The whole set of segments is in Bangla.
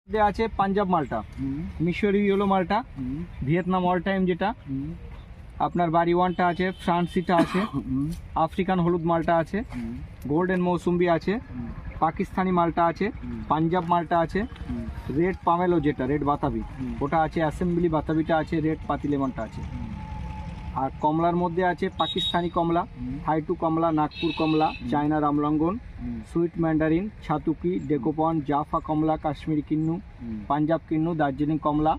আছে পাঞ্জাব মালটা, মিশরি ইয়েলো মালটা, ভিয়েতনাম অল টাইম যেটা আপনার বাড়ি ওয়ানটা আছে, ফ্রান্সিটা আছে, আফ্রিকান হলুদ মালটা আছে, গোল্ডেন মৌসুম্বি আছে, পাকিস্তানি মালটা আছে, পাঞ্জাব মালটা আছে, রেড পামেলো যেটা রেড বাতাবি ওটা আছে, অ্যাসেম্বলি বাতাবিটা আছে, রেড পাতি লেমনটা আছে। আর কমলার মধ্যে আছে পাকিস্তানি কমলা, থাইটু কমলা, নাগপুর কমলা, চায়না রামলঙ্গন, সুইট ম্যান্ডারিন, ছাতুকি, ডেকোপন, জাফা কমলা, কাশ্মীরি কিন্নু, পাঞ্জাব কিন্নু, দার্জিলিং কমলা,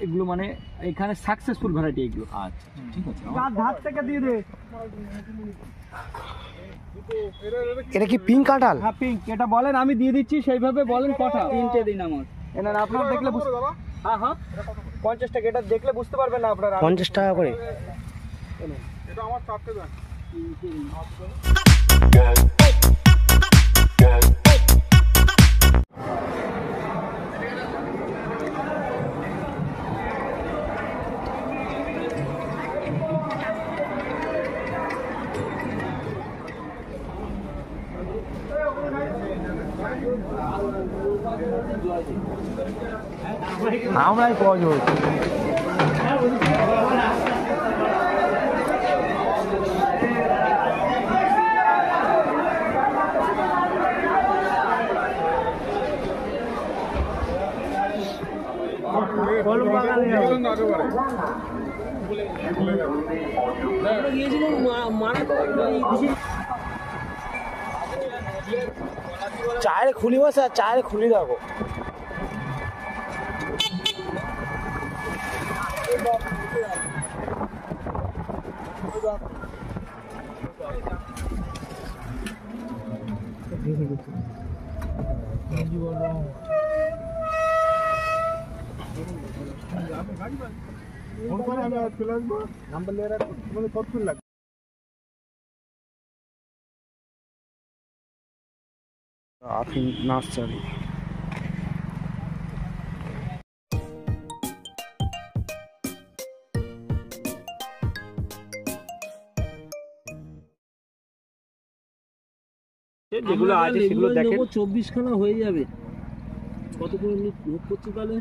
এগুলো মানে এখানে সাকসেসফুল ভ্যারাইটি এগুলো। আচ্ছা ঠিক আছে। ধার থেকে দিয়ে দে। এটা কি পিঙ্ক কাঁঠাল? হ্যাঁ পিঙ্ক। এটা বলেন, আমি দিয়ে দিচ্ছি সেইভাবে বলেন কটা। 3টে দিন আমার। এনার আপনারা দেখলে হ্যাঁ হ্যাঁ 50 টাকা। এটা দেখলে বুঝতে পারবেন না আপনারা। 50 টাকা করে। এটা আমার 4টে দেন। আমরাই কজ হচ্ছে চায়ের খুলি বসে, চায়ের খুলি দেখো। नंबर ले रहा है कब लग আফিম নার্সারি। যেগুলো আছে সেগুলো দেখেন। 24 খানা হয়ে যাবে। কত করে নোট করছে তাহলে?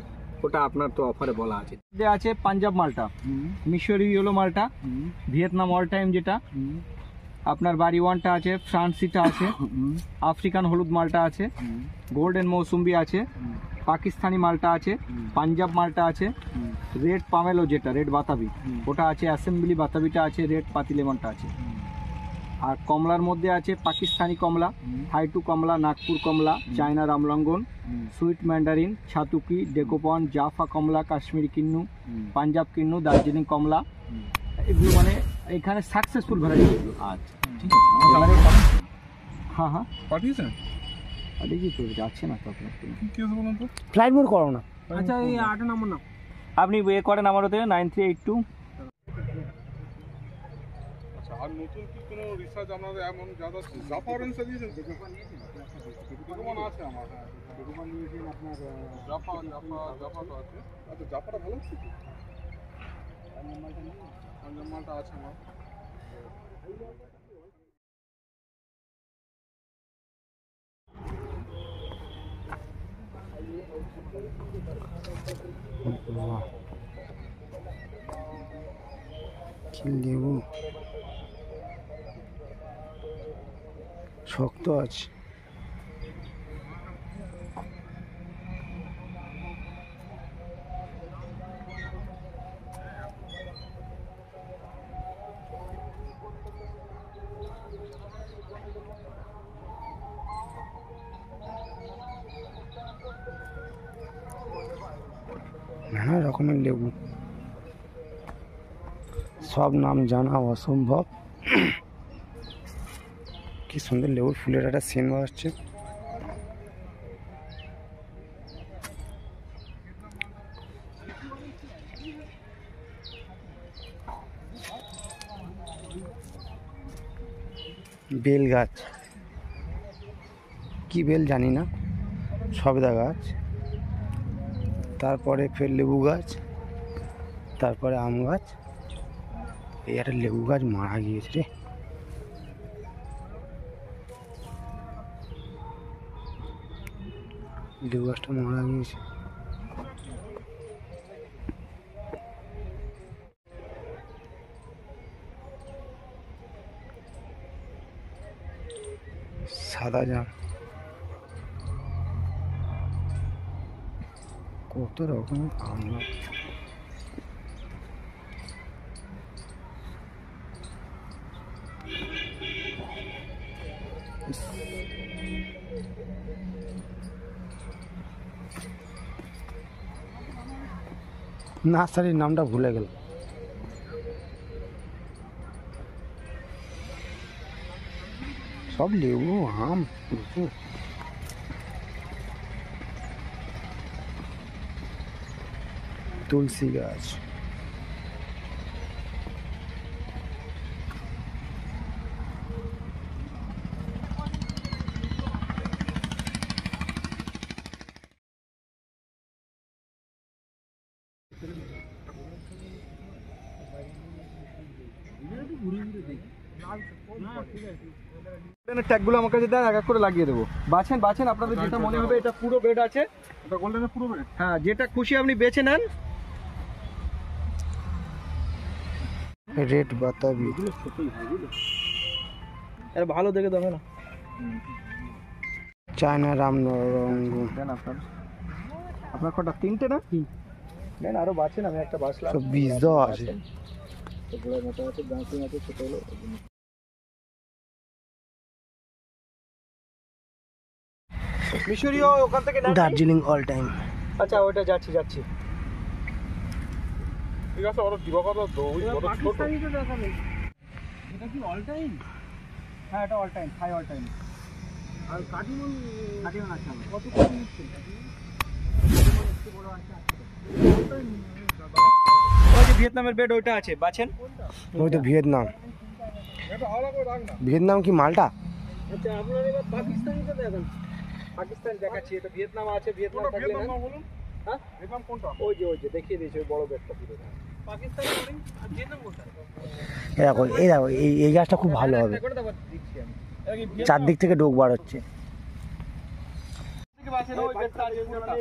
ওটা আপনার তো অফারে বলা আছে। আছে পাঞ্জাব মালটা, মিশরি ইয়েলো মালটা, ভিয়েতনাম অল টাইম যেটা আপনার বাড়ি ওয়ানটা আছে, ফ্রান্সিটা আছে, আফ্রিকান হলুদ মালটা আছে, গোল্ডেন মৌসুম্বি আছে, পাকিস্তানি মালটা আছে, পাঞ্জাব মালটা আছে, রেড পামেলো যেটা রেড বাতাবি ওটা আছে, অ্যাসেম্বলি বাতাবিটা আছে, রেড পাতি লেমনটা আছে। আর কমলার মধ্যে আছে পাকিস্তানি কমলা, থাইটু কমলা, নাগপুর কমলা, চায়না রামলঙ্গন, সুইট ম্যান্ডারিন, ছাতুকি, ডেকোপন, জাফা কমলা, কাশ্মীরি কিন্নু, পাঞ্জাব কিন্নু, দার্জিলিং কমলা, এগুলো মানে এখানে সাকসেসফুল ভ্যারাইটি এগুলো। আচ্ছা ঠিক আছে। হ্যাঁ হ্যাঁ পাঠিয়েছেন? দেখি তো যাচ্ছে না তো আপনার। কি আছে বলুন তো? ফ্লাইট মোড করো না। আচ্ছা এই 8 নম্বর না আপনি এ করেন আমার ওতে 9382। আচ্ছা, আর নতুন কি কোনো রিসার্চ আপনাদের এমন যারা জাফা অরেঞ্জ দিয়েছেন? ডকুমান আছে আমার। হ্যাঁ ডকুমান দিয়েছেন আপনার। জাফা তো আছে। আচ্ছা জাফাটা ভালো আছে কি? পাঞ্জাব মালটা আছে আমার। কি লেবু শক্ত আছে। নানা রকমের লেবু, সব নাম জানা অসম্ভব। কি সুন্দর লেবুর ফুলের একটা সেন আসছে। বেল গাছ, কি বেল জানি না, সবেদা গাছ, তারপরে ফের লেবু গাছ, তারপরে আম গাছ। এই একটা লেবু গাছ মারা গিয়েছে রে। লেবু গাছটা মারা গিয়েছে। সাদা জাম, কত রকমের আম গাছ। নার্সারির নামটা ভুলে গেল। সব লেবু আম প্রচুর। তুলসী গাছ, ট্যাগগুলো আমার কাছে দেন, এক এক করে লাগিয়ে দেবো। বাছেন বাছেন আপনাদের যেটা মনে হবে। এটা পুরো বেড আছে, এটা গোল্ডেনের পুরো বেড। হ্যাঁ যেটা খুশি আপনি বেছে নেন। রেড বাতাবি, এটা ভালো দেখে দেবে না। চায়না রামরঙ্গ, দেন আপনার কটা? তিনটে না? দেন আরো বাছেন, আমি একটা বাছলাম। সব বীজ দেওয়া আছে। মিশরীয় ওখান থেকে নেন। Darjeeling all time. আচ্ছা ওইটা যাচ্ছি। ঠিক আছে, ওর দিবাকর দই বড় ছোট। এটা কি অল টাইম? হ্যাঁ এটা all time, high all time. আর কাটিমন আছে কত করে নিচ্ছেন? ওই যে ভিয়েতনামের বেড ওইটা আছে, বাছেন। ওই তো ভিয়েতনাম। এটা আলাদা করে রাখ না। ভিয়েতনাম কি মাল্টা? আচ্ছা আপনার এবার পাকিস্তানিটা দেখেন। পাকিস্তান দেখাচ্ছি, এটা ভিয়েতনাম আছে। ভিয়েতনাম কোনটা থাকলে ভিয়েতনাম নেন। না বলুন? হ্যাঁ ভিয়েতনাম কোনটা? ওই যে দেখিয়ে দিয়েছে ওই বড় বেডটা পুরো। পাকিস্তানি করেন আর ভিয়েতনাম কোনটা? এই দেখো এই গাছটা খুব ভালো হবে। করে তারপর দিচ্ছি আমি। চারদিক থেকে ডোক বার হচ্ছে। থেকে বাছেন ওই বেডটা আছে পুরোটা।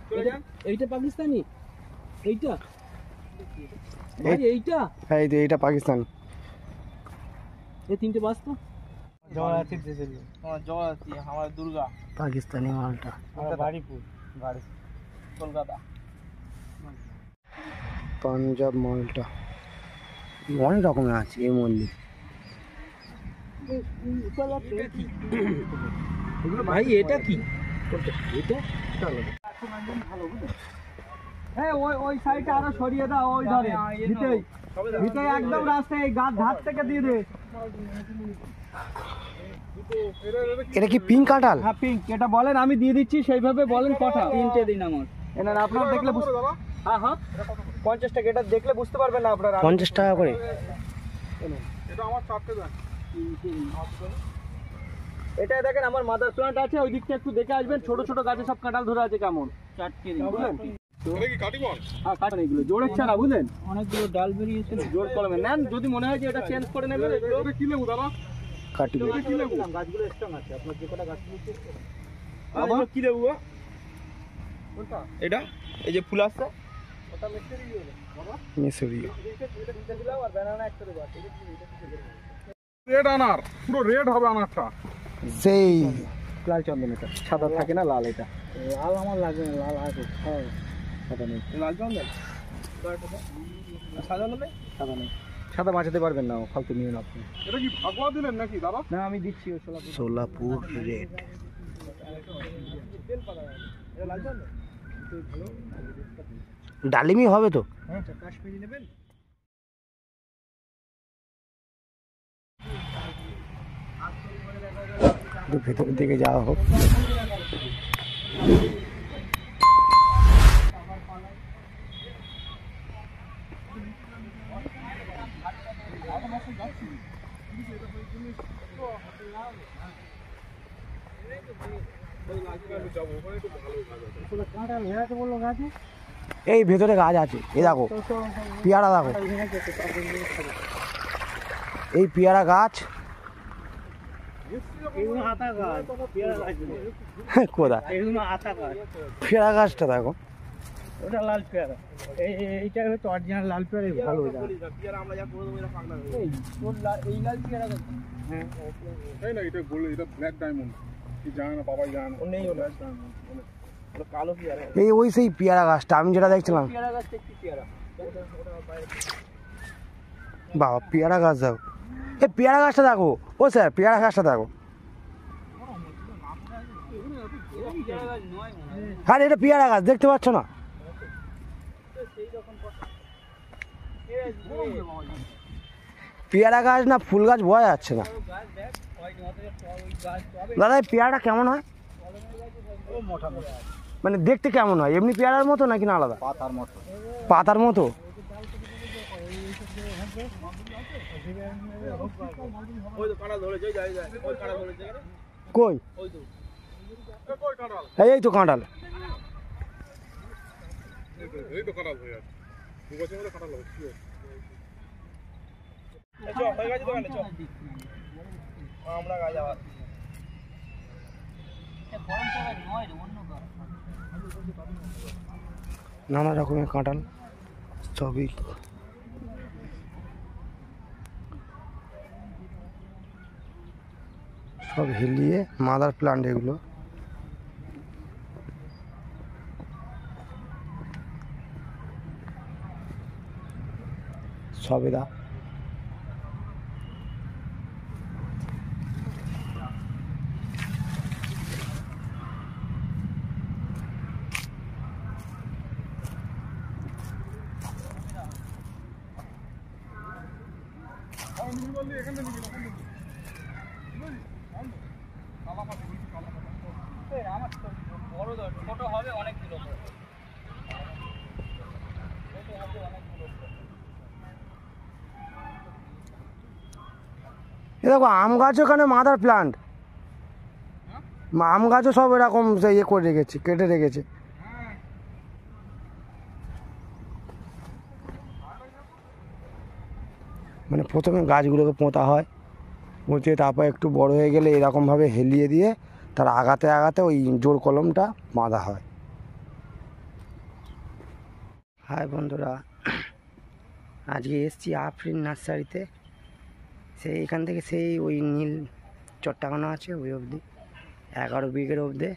চলে যান। এইটা পাকিস্তানি? এইটা ভাই এইটা? হ্যাঁ এই তো এইটা পাকিস্তান। এই তিনটে বাস তো জগন্নাথের দেশে জগন্নাথী আমার দুর্গা। পাকিস্তানি মালটা। বাড়িপুর বাড়ি কলকাতা। পাঞ্জাব মালটা, অনেক রকমের আছে এই মন্দির। ভাই এটা কি? এটা হ্যাঁ ওই সাইডে আরো সরিয়ে দাও, ওই ধরে ভিতরে একদম রাস্তায় এই গাছ ধার থেকে দিয়ে দে। এটা কি পিঙ্ক কাঁঠাল? হ্যাঁ পিঙ্ক। এটা বলেন, আমি দিয়ে দিচ্ছি সেইভাবে বলেন কটা। তিনটে দিন আমার। এনার আপনার দেখলে হ্যাঁ 50 টাকা। এটা দেখলে বুঝতে পারবেন না আপনারা। 50 টাকা করে। এটা আমার চারটে দেন। এটা দেখেন আমার মাদার প্লান্ট আছে, ওই দিকটা একটু দেখে আসবেন। ছোট ছোট গাছে সব কাঁঠাল ধরে আছে কেমন। চারটে দিন বুঝলেন? এটা কি কাটিমন? হ্যাঁ কাটেন এগুলো জোরের ছাড়া, বুঝলেন? অনেকগুলো ডাল বেরিয়েছে। জোর কলমে নেন, যদি মনে হয় যে এটা চেঞ্জ করে নেবেন। এটা কি লেবু দাদা? কাটি দেবো। কি লেবু? গাছগুলো স্ট্রং আছে, আপনার যে কটা গাছগুলো আবার কি লেবু কোনটা? এটা এই যে ফুল আসছে ওটা মিষ্টি দিয়ে বাবা। মিশরীয়। এটা দিতে দিলাম আর ব্যানানা একটা দেবো। এটা রেড আনার, পুরো রেড হবে আনারটা। সেই লাল চন্দন, এটা সাদা থাকে না, লাল। এটা লাল আমার লাগবে না, লাল আছে। হ্যাঁ সাদা নেই। লাল চন্দন সাদা নেবে? সাদা নেই। সাদা বাঁচাতে পারবেন না, ফালতু নিয়ে না আপনি। এটা কি ভাগবা দিলেন নাকি দাদা? না আমি দিচ্ছি ওই সোলাপুর রেড। ডালিমি হবে তো? হ্যাঁ কাশ্মীরি নেবেন? একটু ভেতরের দিকে যাওয়া হোক। এই ভেতরে গাছ আছে, এই দেখো পেয়ারা, দেখো এই পেয়ারা গাছ। এগুলো আতা গাছ, পেয়ারা গাছ না। কোথায় এগুলো আতা গাছ, পেয়ারা গাছটা দেখো, ওটা লাল পেয়ারা। এইটাই হচ্ছে অরিজিনাল লাল পেয়ারা, ভালো পেয়ারা। আমরা যা করে দেবো এটা পাকনা হবে। এই লাল পেয়ারা গাছ, হ্যাঁ তাই না? এটা গোল্ড, এটা ব্ল্যাক ডায়মন্ড, কি জানে না, বাবাই জানে না। নেই ওটা কালো পেয়ারা। এই ওই সেই পেয়ারা গাছটা আমি যেটা দেখছিলাম। পেয়ারা গাছটা একটু পেয়ারা, ওটা বাইরে। বাবা পেয়ারা গাছ দেখো, এই পেয়ারা গাছটা দেখো, ও স্যার পেয়ারা গাছটা দেখো। হ্যাঁ এটা পেয়ারা গাছ, দেখতে পাচ্ছ না? পেয়ারা গাছ না ফুল গাছ বোঝা যাচ্ছে না। দাদা এই পেয়ারাটা কেমন হয়? মানে দেখতে কেমন হয়, এমনি পেয়ারার মতো নাকি না আলাদা? পাতার মতো। পাতার মতো? ওই তো কাঁটা ধরেছে, ওই যায়, ওই কাঁটা ধরেছে, কই? ওই তো কই কাঁঠাল? এই তো কাঁঠাল। এই তো কাঁঠাল হয়ে আছে, 2 বছর মধ্যে কাঁঠাল হবে। চল হয়ে গেছে দোকানে, চল আমরা গাছ আবার নানা রকমের কাঁঠাল সবই। সব হিলিয়ে মাদার প্লান্ট এগুলো। সবেদা, বড় ছোট হবে অনেক কিলো। এ দেখো আম গাছ, ওখানে মাদার প্লান্ট, আম গাছও সব এরকম ইয়ে করে রেখেছে, কেটে রেখেছে। মানে প্রথমে গাছগুলোকে পোঁতা হয়, পুঁতে তারপর একটু বড় হয়ে গেলে এরকমভাবে হেলিয়ে দিয়ে তার আগাতে আগাতে ওই জোর কলমটা বাঁধা হয়। হাই বন্ধুরা, আজকে এসছি আফরিন নার্সারিতে। সেই এখান থেকে সেই ওই নীল চট্টাখানা আছে ওই অবধি 11 বিঘের অবধি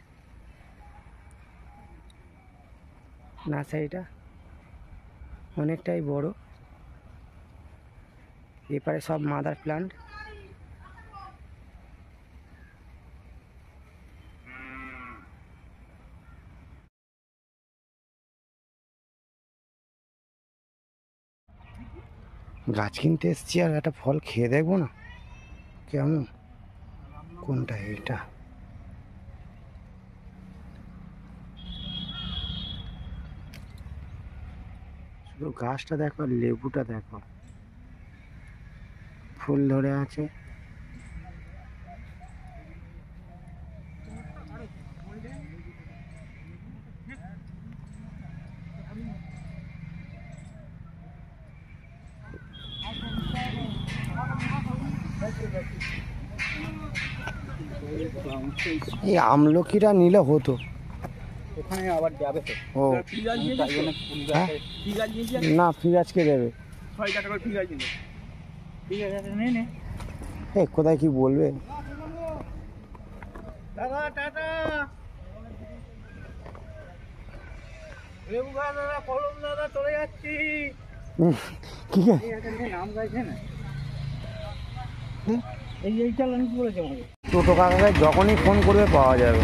নার্সারিটা, অনেকটাই বড়। এপারে সব মাদার প্লান্ট। গাছ কিনতে এসছি আর একটা ফল খেয়ে দেখবো না কেমন, কোনটা এটা? শুধু গাছটা দেখো আর লেবুটা দেখো, ফুল ধরে আছে। এই আমলকিটা নিলে হতো, ওখানে আবার যাবে তো। ও না ফির আজকে দেবে 6 টাকা করে ফিগার দিল। ঠিক আছে নে নে। এ কোথায় কি বলবে? দাদা টাটা। লেবু গাছ দাদা, কলম দাদা, চলে যাচ্ছি। কি নাম গাইছে না, এই চালান করেছে আমাকে। টোটো কাকাকে যখনই ফোন করবে পাওয়া যাবে।